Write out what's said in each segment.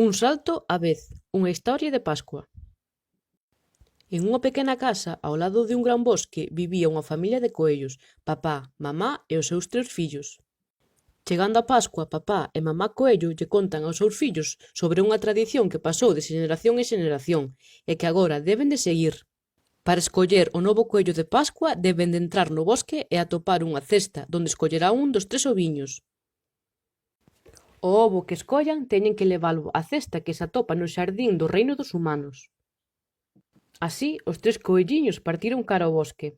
Un salto á vez, unha historia de Pascua. En unha pequena casa, ao lado de un gran bosque, vivía unha familia de coellos, papá, mamá e os seus 3 fillos. Chegando a Pascua, papá e mamá coello lle contan aos seus fillos sobre unha tradición que pasou de xeneración en xeneración e que agora deben de seguir. Para escoller o novo coello de Pascua deben de entrar no bosque e atopar unha cesta donde escollerá un dos 3 oviños. O ovo que escollan teñen que levalo á cesta que se atopa no xardín do reino dos humanos. Así, os 3 coelliños partiron cara ao bosque.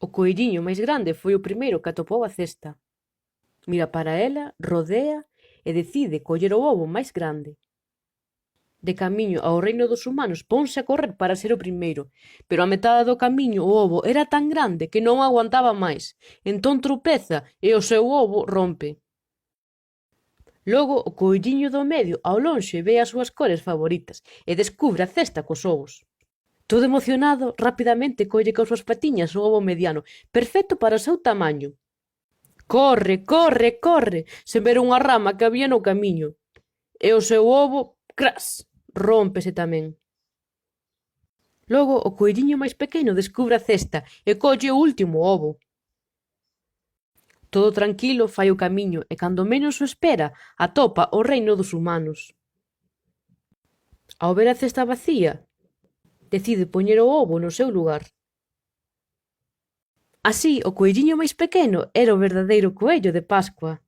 O coelliño máis grande foi o primeiro que atopou a cesta. Mira para ela, rodea e decide coller o ovo máis grande. De camiño ao reino dos humanos ponse a correr para ser o primeiro, pero a metade do camiño o ovo era tan grande que non aguantaba máis, entón tropeza e o seu ovo rompe. Logo o coelliño do medio ao lonxe ve as súas cores favoritas e descubre a cesta cos ovos. Todo emocionado, rapidamente colle coas súas patiñas o ovo mediano, perfecto para o seu tamaño. Corre, corre, corre, sen ver unha rama que había no camiño. E o seu ovo, cras, rómpese tamén. Logo o coelliño máis pequeno descubre a cesta e colle o último ovo. Todo tranquilo fai o camiño e cando menos o espera atopa o reino dos humanos. Ao ver a cesta vacía, decide poñer o ovo no seu lugar. Así, o coelliño máis pequeno era o verdadeiro coello de Pascua.